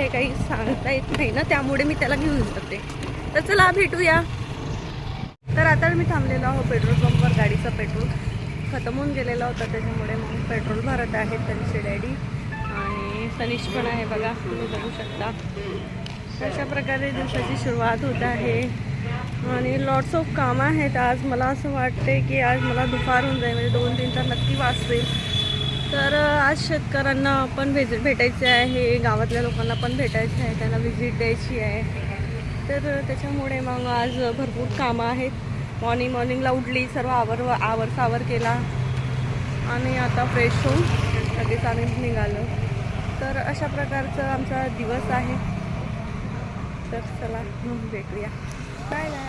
हे काही सांगता येत नाही ना, त्यामुळे मी त्याला घेऊन जाते. तर चला भेटूया. तर आता मी थांबलेलो आहो पेट्रोल पंपवर. गाडीचा पेट्रोल खतम होऊन गेलेला होता, त्याच्यामुळे मग पेट्रोल भरत आहेत तनिषचे डॅडी. आणि तनिष पण आहे बघा, तुम्ही बघू शकता. अशा प्रकारे दिवसाची सुरुवात होत आहे आणि लॉट्स ऑफ कामं आहेत आज. मला असं वाटते की आज मला दुपार होऊन जाईल, म्हणजे 2-3 तास नक्की वाजतील. तर आज शेतकऱ्यांना पण भेटायचे आहे, गावातल्या लोकांना पण भेटायचे आहे, त्यांना व्हिजिट द्यायची आहे. तर त्याच्यामुळे मग आज भरपूर कामं आहेत. मॉर्निंगला उठली, सर्व आवर केला आणि आता फ्रेश होऊन लगेच आम्ही निघालो. तर अशा प्रकारचा आमचा दिवस आहे. तर चला भेटूया. Bye bye.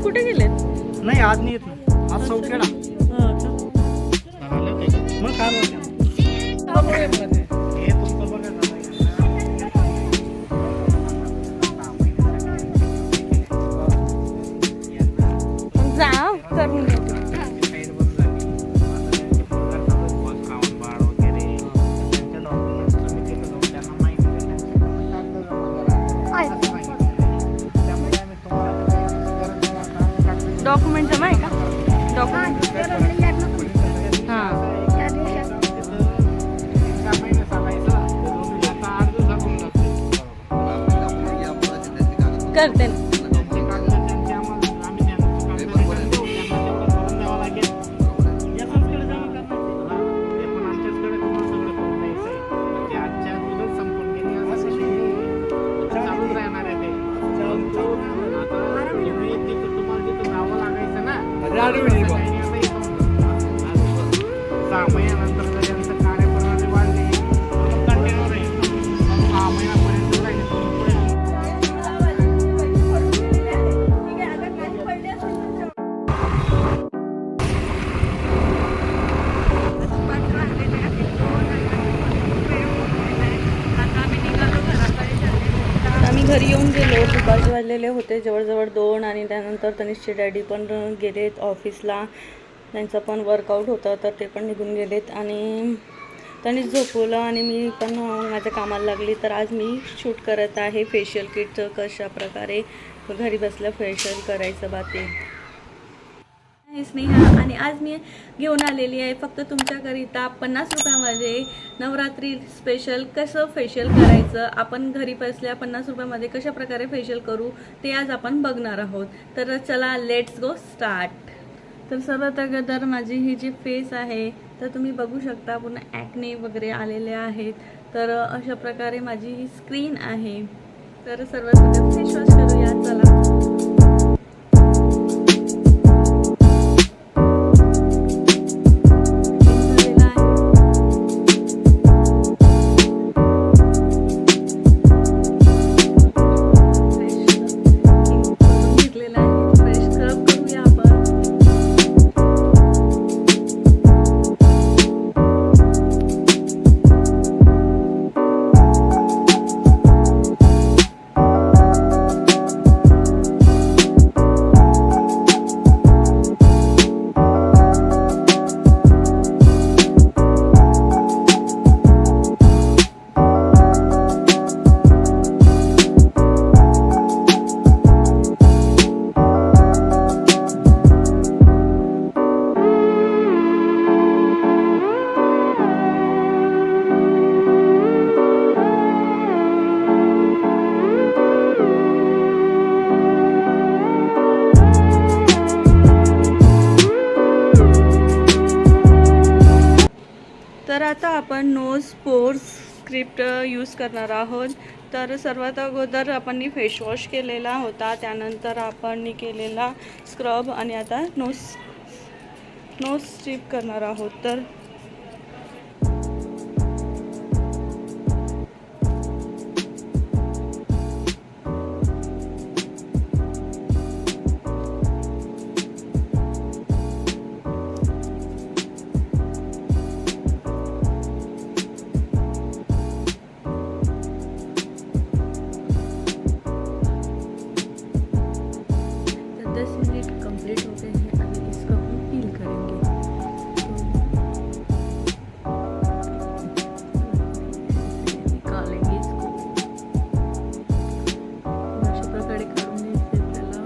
कुठे गेले? नाही आज नाही येत ना, आज सौखेडा. मग काय जा करून डॉक्युमेंट जमा आहे का? डॉक्युमेंट हां करते ना. घरी येऊन गेलो. 2 वाजलेले होते, जवळजवळ 2. आणि त्यानंतर तनिषचे डॅडी पण गेलेत ऑफिसला. त्यांचं पण वर्कआउट होतं, तर ते पण निघून गेलेत. आणि तनिष झोपवलं आणि मी पण माझ्या कामाला लागली. तर आज मी शूट करत आहे फेशियल किटचं, कशा प्रकारे घरी बसल्या फेशियल करायचं बा ते. स्नेहा आणि आज मी घेऊन आलेली आहे फक्त तुमच्याकरिता 50 रुपयामध्ये नवरात्री स्पेशल कसं फेशियल करायचं. आपण घरी बसल्या 50 रुपयामध्ये कशा प्रकारे फेशियल करू ते आज आपण बघणार आहोत. तर चला लेट्स गो स्टार्ट. तर सर्वात अगोदर माझी ही जी फेस आहे तर तुम्ही बघू शकता पूर्ण ॲक्ने वगैरे आलेले आहेत. तर अशा प्रकारे माझी ही स्क्रीन आहे. तर सर्वात अगोदर फेस वॉश करूया. चला आपण नो स्पोर्स स्क्रिप्ट यूज करणार आहोत. तर सर्वात अगोदर आपण फेसवॉश केलेला होता, त्यानंतर आपण केलेला स्क्रब आणि आता नो स्ट्रिप करणार आहोत. तर कंप्लीट हो गए हैं, अभी इसको हम पील करेंगे. निकालेंगे इसको अशा प्रकारे काढून घ्यायचे त्याला.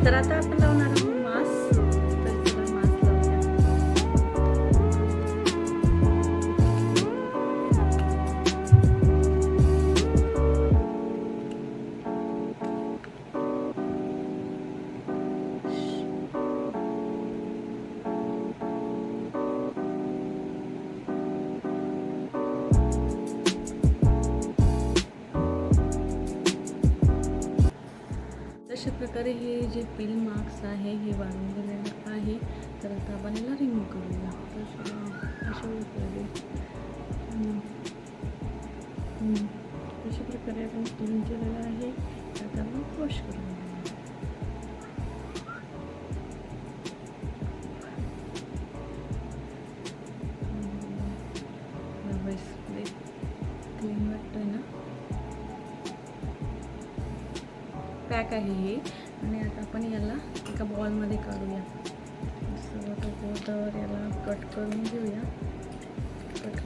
तर आता आपण लावणार आहोत मास्क. तर चला मास्क लावूया. अशा प्रकारे हे जे पील मार्क्स आहे हे वाढून गेलेलं आहे. तर आता आपण याला रिमूव्ह करूया. तर अशा प्रकारे आपण क्लीन केलेलं आहे. आता आपण वॉश करूया. क्लीन वाटतोय ना. पॅक आहे हे. आणि आता आपण याला एका बॉलमध्ये काढूया. सर्वात अगोदर याला कट करून घेऊया. कट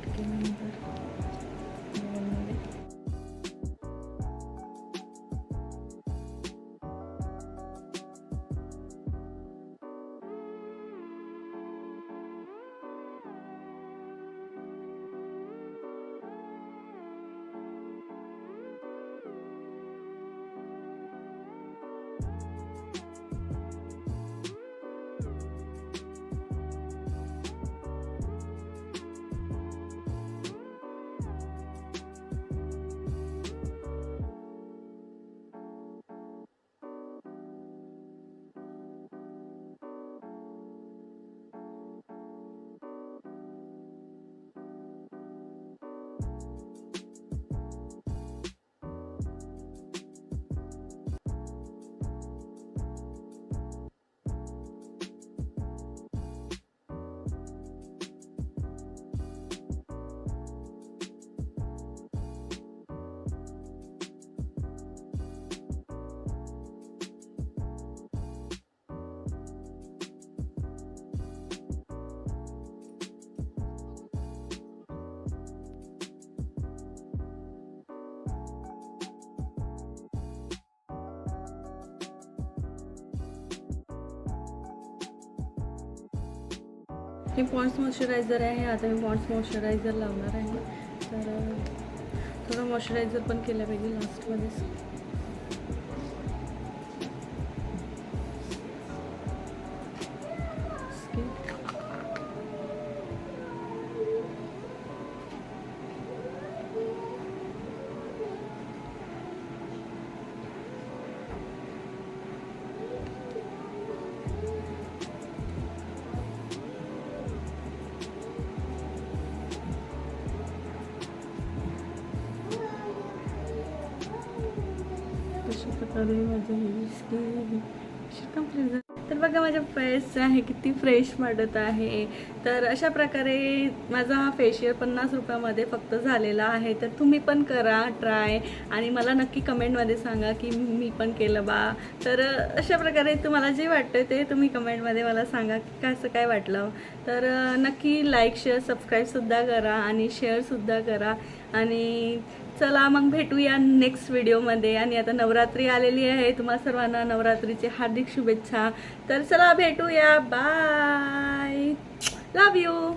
केल्यानंतर बॉलमध्ये हे पॉन्ड्स मॉइश्चरायझर आहे. आता मी पॉन्ड्स मॉइश्चरायझर लावणार आहे. तर थोडं मॉइश्चरायझर पण केलं पाहिजे लास्टमध्येच. अशा प्रकारे माझं हे स्किन कंप्लीट झालं. तर बघा माझ्या फेस आहे किती फ्रेश वाटत आहे. तर अशा प्रकारे माझा हा फेशियल 50 रुपयामध्ये फक्त झालेला आहे. तर तुम्ही पण करा ट्राय आणि मला नक्की कमेंटमध्ये सांगा की मी पण केलं बा. तर अशा प्रकारे तुम्हाला जे वाटतं ते तुम्ही कमेंटमध्ये मला सांगा की कसं काय वाटलं. तर नक्की लाईक शेअर सबस्क्राईबसुद्धा करा आणि शेअरसुद्धा करा. आणि चला मग भेटूया नेक्स्ट व्हिडिओमध्ये. आणि आता नवरात्री आलेली आहे, तुम्हा सर्वांना नवरात्रीचे हार्दिक शुभेच्छा. तर चला भेटूया, बाय, लव यू.